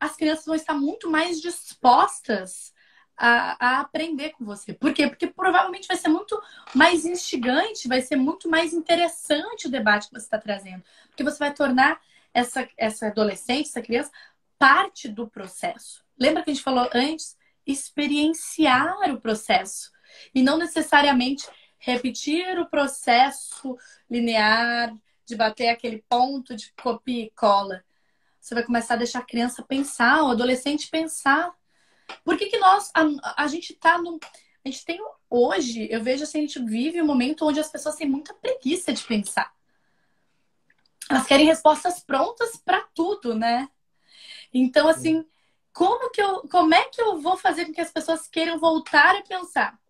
S2: as crianças vão estar muito mais dispostas a aprender com você. Por quê? Porque provavelmente vai ser muito mais instigante, vai ser muito mais interessante o debate que você está trazendo. Porque você vai tornar essa adolescente, essa criança, parte do processo. Lembra que a gente falou antes? Experienciar o processo. E não necessariamente repetir o processo linear de bater aquele ponto de copia e cola. Você vai começar a deixar a criança pensar, o adolescente pensar. Por que nós, a gente tá num... A gente tem hoje, eu vejo assim, a gente vive um momento onde as pessoas têm muita preguiça de pensar. Elas querem respostas prontas para tudo, né? Então, assim, como é que eu vou fazer com que as pessoas queiram voltar a pensar?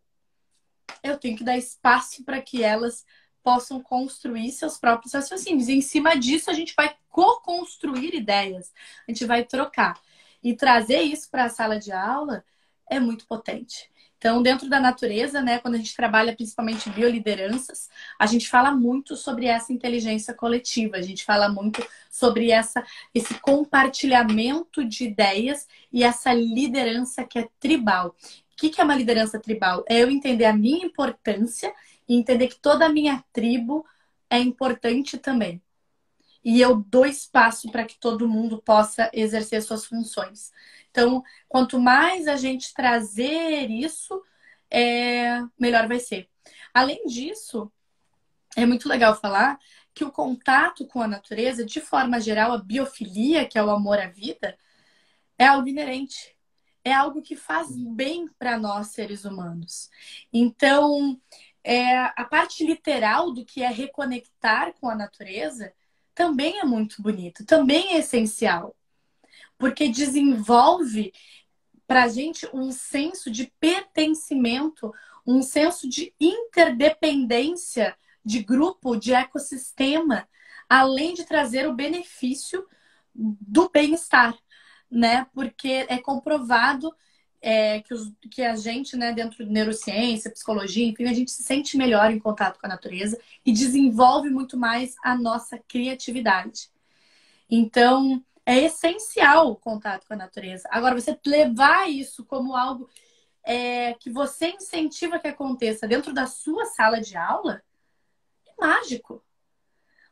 S2: Eu tenho que dar espaço para que elas possam construir seus próprios raciocínios. E em cima disso, a gente vai co-construir ideias. A gente vai trocar. E trazer isso para a sala de aula é muito potente. Então, dentro da natureza, né, quando a gente trabalha principalmente biolideranças, a gente fala muito sobre essa inteligência coletiva, a gente fala muito sobre esse compartilhamento de ideias e essa liderança que é tribal. O que é uma liderança tribal? É eu entender a minha importância e entender que toda a minha tribo é importante também. E eu dou espaço para que todo mundo possa exercer suas funções. Então, quanto mais a gente trazer isso, melhor vai ser. Além disso, é muito legal falar que o contato com a natureza, de forma geral, a biofilia, que é o amor à vida, é algo inerente. É algo que faz bem para nós, seres humanos. Então, a parte literal do que é reconectar com a natureza também é muito bonito, também é essencial. Porque desenvolve para a gente um senso de pertencimento, um senso de interdependência de grupo, de ecossistema, além de trazer o benefício do bem-estar, né? Porque é comprovado que a gente, né, dentro de neurociência, psicologia, enfim, a gente se sente melhor em contato com a natureza e desenvolve muito mais a nossa criatividade. Então, é essencial o contato com a natureza. Agora, você levar isso como algo que você incentiva que aconteça dentro da sua sala de aula, é mágico.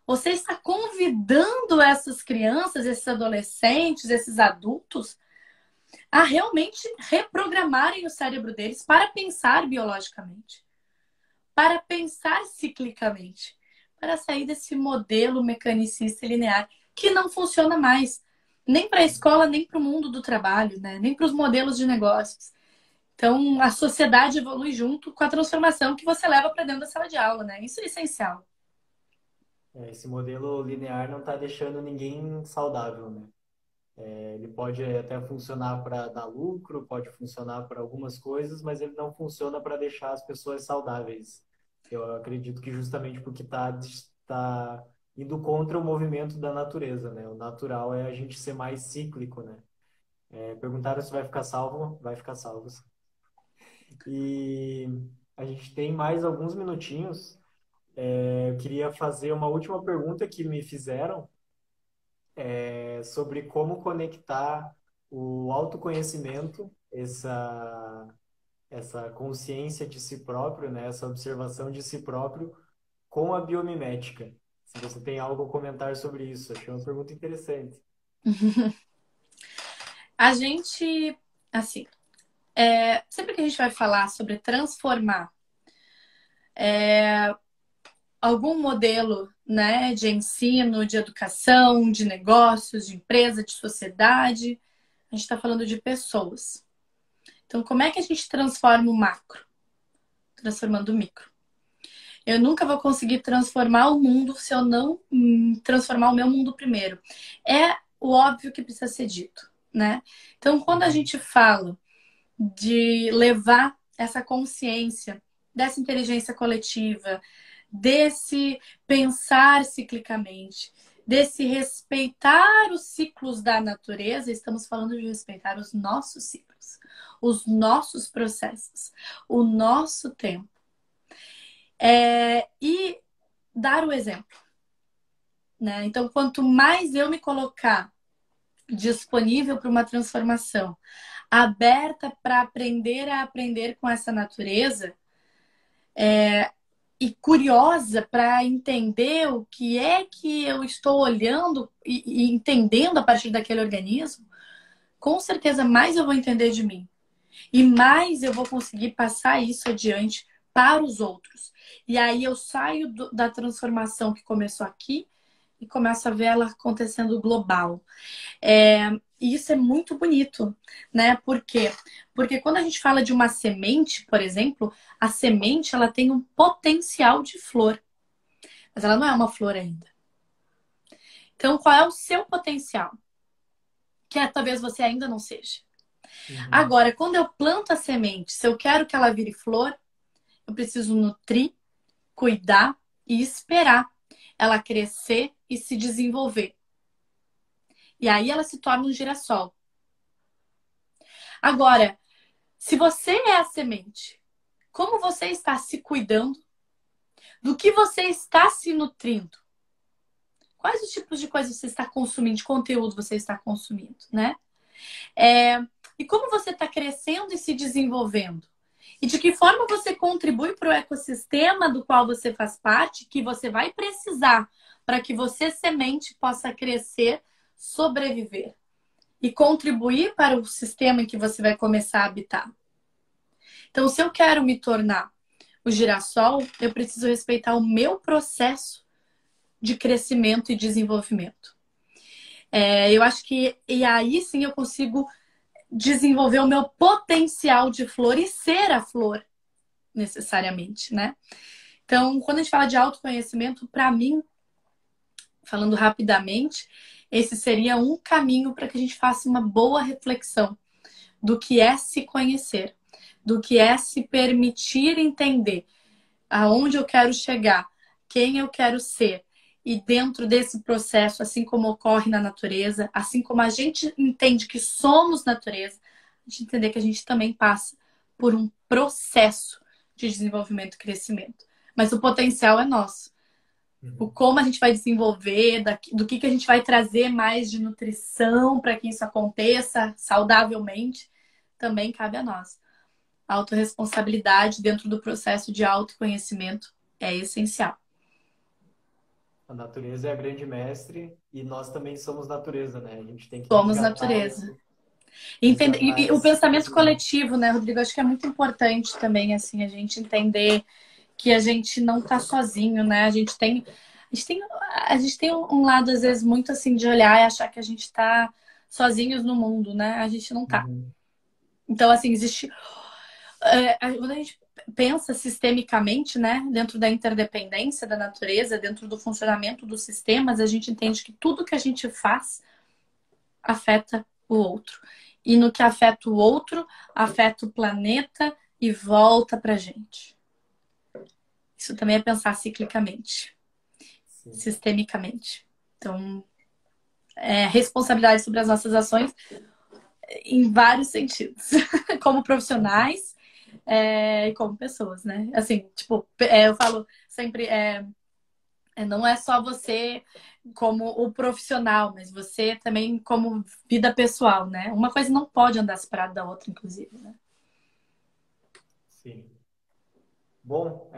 S2: Você está convidando essas crianças, esses adolescentes, esses adultos a realmente reprogramarem o cérebro deles para pensar biologicamente, para pensar ciclicamente, para sair desse modelo mecanicista e linear que não funciona mais, nem para a escola, nem para o mundo do trabalho, né? Nem para os modelos de negócios. Então, a sociedade evolui junto com a transformação que você leva para dentro da sala de aula, né? Isso é essencial.
S1: Esse modelo linear não está deixando ninguém saudável, né? Ele pode até funcionar para dar lucro, pode funcionar para algumas coisas, mas ele não funciona para deixar as pessoas saudáveis. Eu acredito que justamente porque tá indo contra o movimento da natureza, né? O natural é a gente ser mais cíclico, né? Perguntaram se vai ficar salvo, vai ficar salvo. E a gente tem mais alguns minutinhos. Eu queria fazer uma última pergunta que me fizeram, sobre como conectar o autoconhecimento, essa consciência de si próprio, né, essa observação de si próprio, com a biomimética. Se você tem algo a comentar sobre isso, achei uma pergunta interessante.
S2: A gente, assim, sempre que a gente vai falar sobre transformar algum modelo, né, de ensino, de educação, de negócios, de empresa, de sociedade, a gente está falando de pessoas. Então, como é que a gente transforma o macro? Transformando o micro. Eu nunca vou conseguir transformar o mundo se eu não transformar o meu mundo primeiro. É o óbvio que precisa ser dito, né? Então, quando a gente fala de levar essa consciência dessa inteligência coletiva, desse pensar ciclicamente, desse respeitar os ciclos da natureza. Estamos falando de respeitar os nossos ciclos, os nossos processos, o nosso tempo. E dar o exemplo, né? Então, quanto mais eu me colocar disponível para uma transformação, aberta para aprender a aprender com essa natureza, e curiosa para entender o que é que eu estou olhando e entendendo a partir daquele organismo, com certeza mais eu vou entender de mim. E mais eu vou conseguir passar isso adiante para os outros. E aí eu saio da transformação que começou aqui e começo a ver ela acontecendo global. E isso é muito bonito, né? Por quê? Porque quando a gente fala de uma semente, por exemplo, a semente ela tem um potencial de flor, mas ela não é uma flor ainda. Então, qual é o seu potencial? Talvez você ainda não seja.
S1: Uhum.
S2: Agora, quando eu planto a semente, se eu quero que ela vire flor, eu preciso nutrir, cuidar e esperar ela crescer e se desenvolver. E aí ela se torna um girassol. Agora, se você é a semente, como você está se cuidando? Do que você está se nutrindo? Quais os tipos de coisas você está consumindo, de conteúdo você está consumindo, né? E como você está crescendo e se desenvolvendo? E de que forma você contribui para o ecossistema do qual você faz parte, que você vai precisar para que você, semente, possa crescer, sobreviver e contribuir para o sistema em que você vai começar a habitar. Então, se eu quero me tornar o girassol, eu preciso respeitar o meu processo de crescimento e desenvolvimento. Eu acho que e aí sim eu consigo desenvolver o meu potencial de flor e ser a flor necessariamente, né? Então, quando a gente fala de autoconhecimento, para mim, falando rapidamente, esse seria um caminho para que a gente faça uma boa reflexão do que é se conhecer, do que é se permitir entender aonde eu quero chegar, quem eu quero ser. E dentro desse processo, assim como ocorre na natureza, assim como a gente entende que somos natureza, a gente entender que a gente também passa por um processo de desenvolvimento e crescimento. Mas o potencial é nosso. O
S1: Uhum.
S2: como a gente vai desenvolver, do que a gente vai trazer mais de nutrição para que isso aconteça saudavelmente, também cabe a nós. A autorresponsabilidade dentro do processo de autoconhecimento é essencial.
S1: A natureza é a grande mestre e nós também somos natureza, né? A gente tem que
S2: Somos
S1: resgatar
S2: natureza.
S1: isso, resgatar
S2: E o pensamento
S1: esse link.
S2: coletivo, né, Rodrigo? Acho que é muito importante também, assim, a gente entender que a gente não tá sozinho, né? A gente tem um lado, às vezes, muito assim, de olhar e achar que a gente tá sozinhos no mundo, né? A gente não tá.
S1: Uhum.
S2: Então, assim, existe. Quando a gente pensa sistemicamente, né, dentro da interdependência da natureza, dentro do funcionamento dos sistemas, a gente entende que tudo que a gente faz afeta o outro. E no que afeta o outro, afeta o planeta e volta pra gente. Isso também é pensar ciclicamente,
S1: Sim.
S2: sistemicamente. Então, responsabilidade sobre as nossas ações em vários sentidos, como profissionais e como pessoas, né? Assim, tipo, eu falo sempre, não é só você como o profissional, mas você também como vida pessoal, né? Uma coisa não pode andar separada da outra, inclusive, né?
S1: Sim. Bom,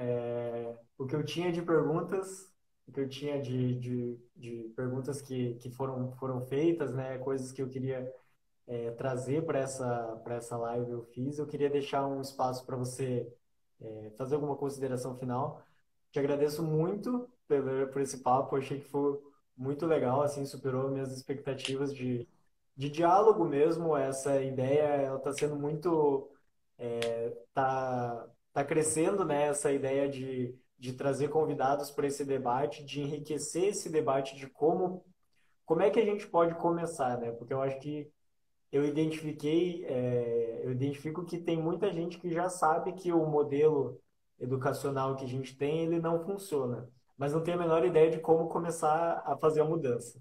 S1: o que eu tinha de perguntas, o que eu tinha de perguntas que foram feitas, né? Coisas que eu queria trazer para essa live eu fiz. Eu queria deixar um espaço para você fazer alguma consideração final. Te agradeço muito por esse papo. Achei que foi muito legal, assim, superou minhas expectativas de diálogo mesmo. Essa ideia, ela está sendo muito tá crescendo, né, essa ideia de trazer convidados para esse debate, de enriquecer esse debate de como é que a gente pode começar, né? Porque eu acho que eu identifico que tem muita gente que já sabe que o modelo educacional que a gente tem, ele não funciona. Mas não tem a menor ideia de como começar a fazer a mudança.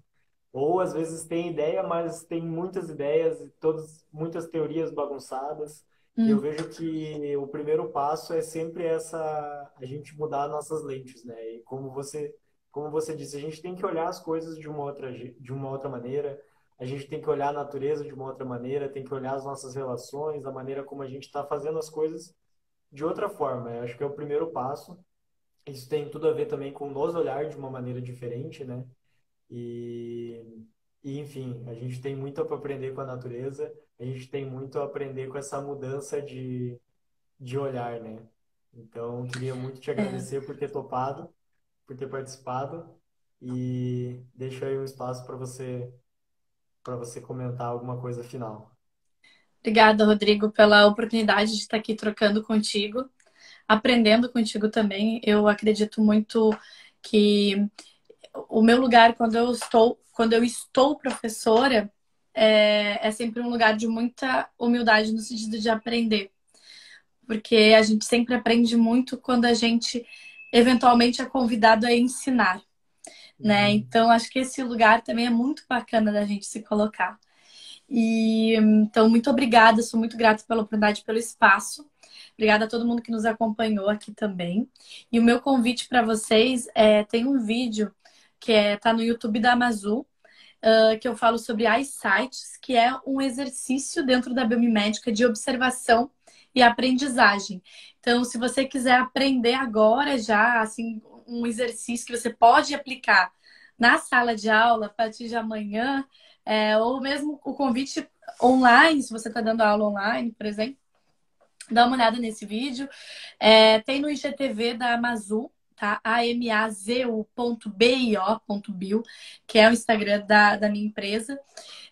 S1: Ou às vezes tem ideia, mas tem muitas ideias, e todas, muitas teorias bagunçadas. E eu
S2: Hum,
S1: vejo que o primeiro passo é sempre a gente mudar nossas lentes, né? E como você disse, a gente tem que olhar as coisas de uma outra maneira. A gente tem que olhar a natureza de uma outra maneira, tem que olhar as nossas relações, a maneira como a gente está fazendo as coisas de outra forma. Eu acho que é o primeiro passo. Isso tem tudo a ver também com nos olhar de uma maneira diferente, né? E, enfim, a gente tem muito para aprender com a natureza, a gente tem muito a aprender com essa mudança de olhar, né? Então, queria muito te
S2: é.
S1: agradecer por ter topado, por ter participado e deixo aí um espaço para você comentar alguma coisa final.
S2: Obrigada, Rodrigo, pela oportunidade de estar aqui trocando contigo, aprendendo contigo também. Eu acredito muito que o meu lugar quando eu estou professora, é sempre um lugar de muita humildade no sentido de aprender, porque a gente sempre aprende muito quando a gente eventualmente é convidado a ensinar, né?
S1: Uhum.
S2: Então acho que esse lugar também é muito bacana da gente se colocar. E então muito obrigada, sou muito grata pela oportunidade, pelo espaço. Obrigada a todo mundo que nos acompanhou aqui também. E o meu convite para vocês tem um vídeo que tá no YouTube da Amazu, que eu falo sobre eyesight, que é um exercício dentro da biomimética de observação e aprendizagem. Então, se você quiser aprender agora já, assim, um exercício que você pode aplicar na sala de aula a partir de amanhã, ou mesmo o convite online, se você está dando aula online, por exemplo, dá uma olhada nesse vídeo. Tem no IGTV da Amazu, tá? amazu.bio.bio, que é o Instagram da minha empresa.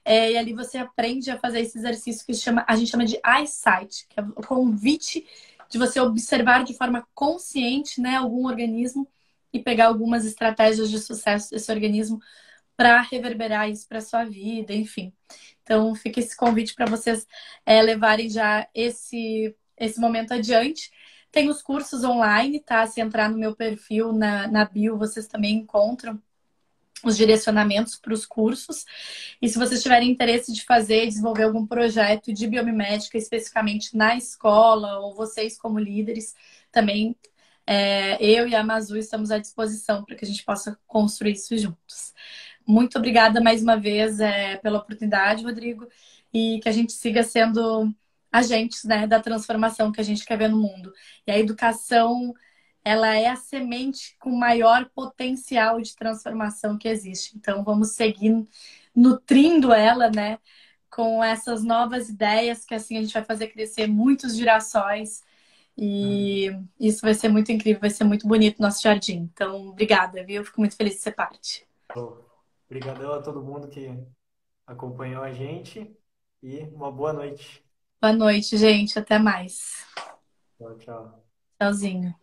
S2: E ali você aprende a fazer esse exercício que a gente chama de eyesight, que é o convite de você observar de forma consciente, né, algum organismo e pegar algumas estratégias de sucesso desse organismo para reverberar isso para sua vida, enfim. Então, fica esse convite para vocês levarem já esse momento adiante. Tem os cursos online, tá? Se entrar no meu perfil, na bio, vocês também encontram os direcionamentos para os cursos. E se vocês tiverem interesse de fazer, desenvolver algum projeto de biomimética, especificamente na escola, ou vocês como líderes, também eu e a Amazu estamos à disposição para que a gente possa construir isso juntos. Muito obrigada mais uma vez pela oportunidade, Rodrigo, e que a gente siga sendo agentes, né, da transformação que a gente quer ver no mundo. E a educação, ela é a semente com maior potencial de transformação que existe. Então, vamos seguir nutrindo ela, né, com essas novas ideias, que assim a gente vai fazer crescer muitos girassóis. E isso vai ser muito incrível, vai ser muito bonito o nosso jardim. Então, obrigada, viu? Eu fico muito feliz de ser parte.
S1: Obrigadão a todo mundo que acompanhou a gente e uma boa noite.
S2: Boa noite, gente. Até mais.
S1: Tchau, tchau.
S2: Tchauzinho.